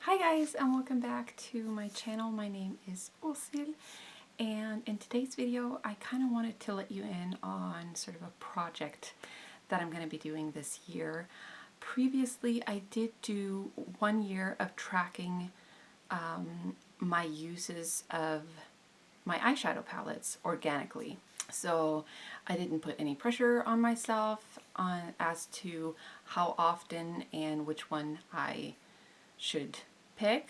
Hi guys, and welcome back to my channel. My name is Ursula, and in today's video I kind of wanted to let you in on sort of a project that I'm going to be doing this year. Previously I did do 1 year of tracking my uses of my eyeshadow palettes organically. So I didn't put any pressure on myself as to how often and which one I should pick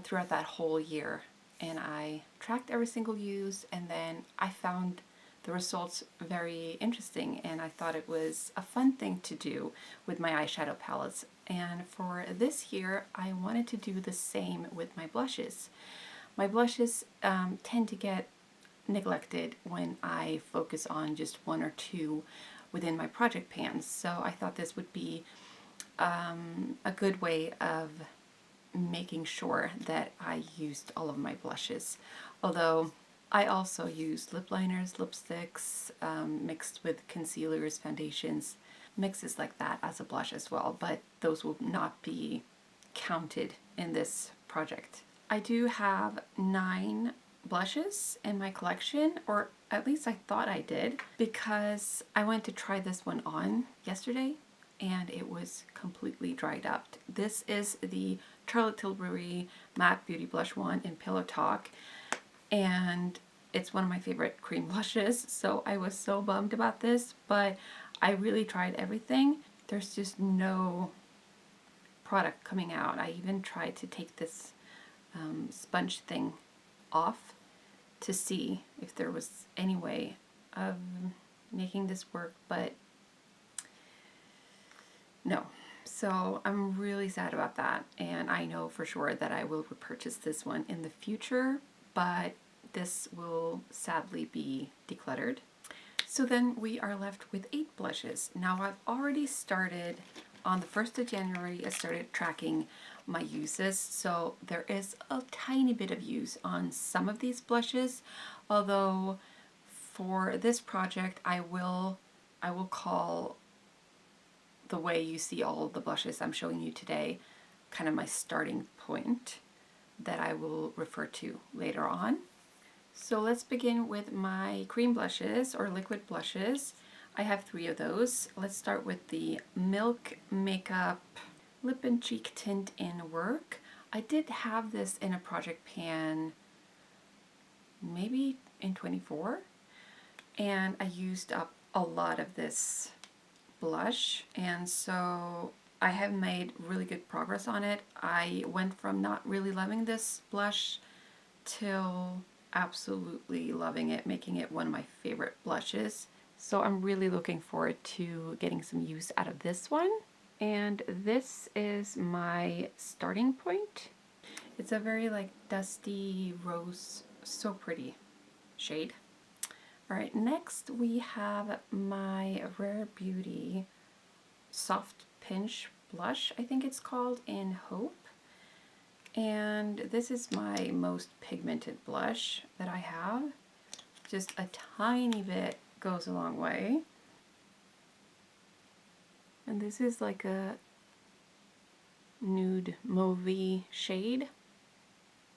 throughout that whole year. And I tracked every single use, and then I found the results very interesting, and I thought it was a fun thing to do with my eyeshadow palettes. And for this year I wanted to do the same with my blushes. My blushes tend to get neglected when I focus on just one or two within my project pans, so I thought this would be a good way of making sure that I used all of my blushes. Although I also used lip liners, lipsticks, mixed with concealers, foundations, mixes like that as a blush as well, but those will not be counted in this project. I do have 9 blushes in my collection, or at least I thought I did, because I went to try this one on yesterday and it was completely dried up. This is the Charlotte Tilbury Matte Beauty Blush one in Pillow Talk, and it's one of my favorite cream blushes, so I was so bummed about this, but I really tried everything. There's just no product coming out. I even tried to take this sponge thing off to see if there was any way of making this work, but no. So I'm really sad about that, and I know for sure that I will repurchase this one in the future, but this will sadly be decluttered. So then we are left with 8 blushes. Now I've already started on the 1st of January. I started tracking my uses, so there is a tiny bit of use on some of these blushes, although for this project I will call the way you see all of the blushes I'm showing you today kind of my starting point that I will refer to later on. So let's begin with my cream blushes or liquid blushes. I have 3 of those. Let's start with the Milk Makeup Lip and Cheek Tint in Work. I did have this in a project pan maybe in 24, and I used up a lot of this blush, and so I have made really good progress on it. I went from not really loving this blush till absolutely loving it, making it one of my favorite blushes. So I'm really looking forward to getting some use out of this one. And this is my starting point. It's a very like dusty rose, so pretty shade. Alright, next we have my Rare Beauty Soft Pinch Blush, I think it's called, in Hope. And this is my most pigmented blush that I have. Just a tiny bit goes a long way. And this is like a nude mauvey shade.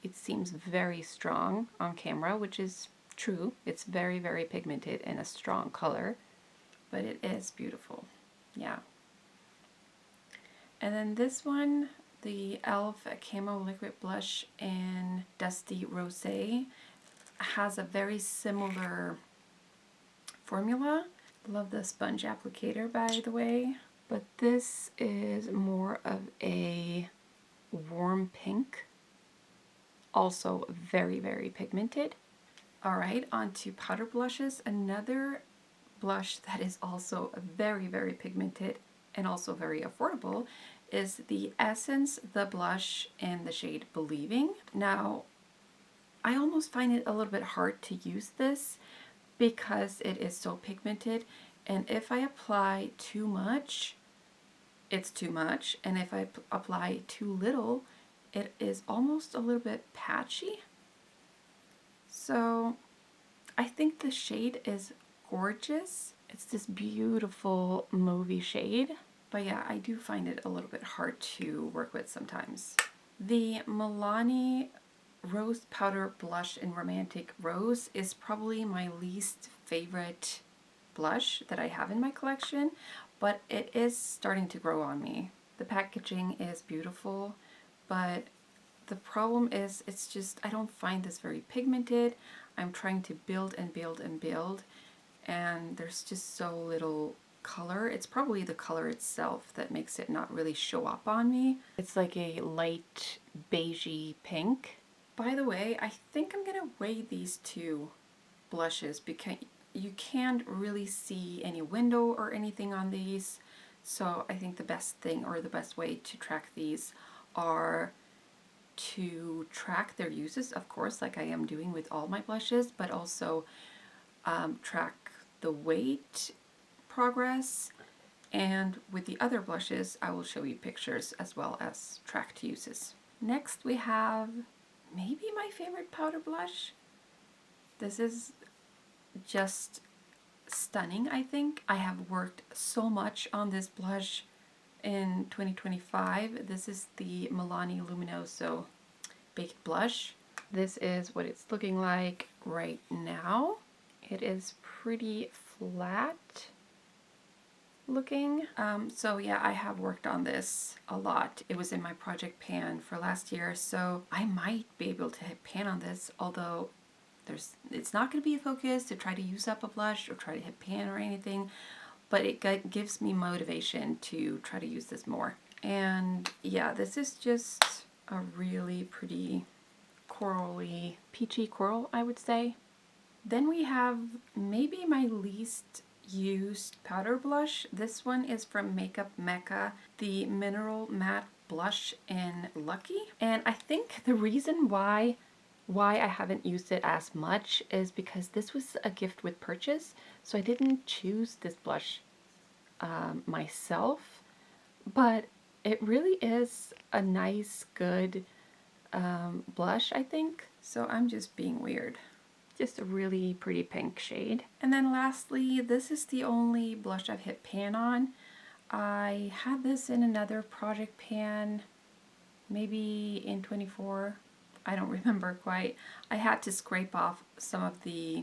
It seems very strong on camera, which is true. It's very, very pigmented and a strong color, but it is beautiful. Yeah. And then this one, the e.l.f. Camo Liquid Blush in Dusty Rosé, has a very similar formula. Love the sponge applicator, by the way, but this is more of a warm pink, also very, very pigmented. Alright, on to powder blushes. Another blush that is also very, very pigmented and also very affordable is the Essence The Blush in the shade Believing. Now, I almost find it a little bit hard to use this because it is so pigmented, and if I apply too much, it's too much, and if I apply too little, it is almost a little bit patchy. So I think the shade is gorgeous. It's this beautiful mauvey shade, but yeah, I do find it a little bit hard to work with sometimes. The Milani Rose Powder Blush in Romantic Rose is probably my least favorite blush that I have in my collection, but it is starting to grow on me. The packaging is beautiful, but the problem is it's just, I don't find this very pigmented. I'm trying to build and build and build, and there's just so little color. It's probably the color itself that makes it not really show up on me. It's like a light beigey pink. By the way, I think I'm gonna weigh these two blushes because you can't really see any window or anything on these. So I think the best thing or the best way to track these are to track their uses, of course, like I am doing with all my blushes, but also track the weight progress. And with the other blushes, I will show you pictures as well as tracked uses. Next we have maybe my favorite powder blush. This is just stunning, I think. I have worked so much on this blush in 2025. This is the Milani Luminoso Baked Blush. This is what it's looking like right now. It is pretty flat looking. So yeah, I have worked on this a lot. It was in my project pan for last year, so I might be able to hit pan on this, although it's not going to be a focus to try to use up a blush or try to hit pan or anything, but it gives me motivation to try to use this more. And yeah, this is just a really pretty corally, peachy coral, I would say. Then we have maybe my least used powder blush. This one is from Mekka, the Mineral Matte Blush in Lucky. And I think the reason why I haven't used it as much is because this was a gift with purchase, so I didn't choose this blush myself, but it really is a nice, good blush, I think. So I'm just being weird. Just a really pretty pink shade. And then lastly, this is the only blush I've hit pan on. I had this in another project pan, maybe in 24. I don't remember quite. I had to scrape off some of the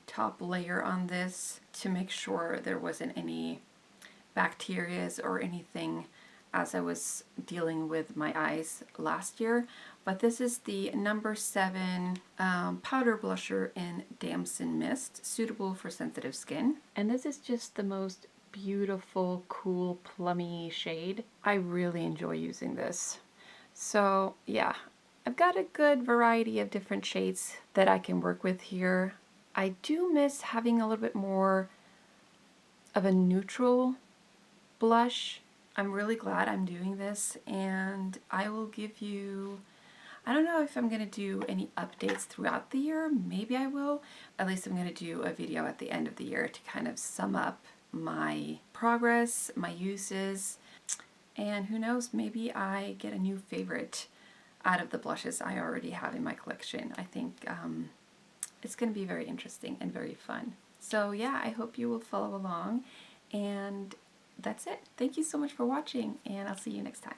top layer on this to make sure there wasn't any bacteria or anything as I was dealing with my eyes last year. But this is the number 7 powder blusher in Damson Mist, suitable for sensitive skin. And this is just the most beautiful, cool, plummy shade. I really enjoy using this. So yeah, I've got a good variety of different shades that I can work with here. I do miss having a little bit more of a neutral blush. I'm really glad I'm doing this, and I will give you, I don't know if I'm going to do any updates throughout the year. Maybe I will. At least I'm going to do a video at the end of the year to kind of sum up my progress, my uses, and who knows, maybe I get a new favorite out of the blushes I already have in my collection. I think it's going to be very interesting and very fun. So yeah, I hope you will follow along, and that's it. Thank you so much for watching, and I'll see you next time.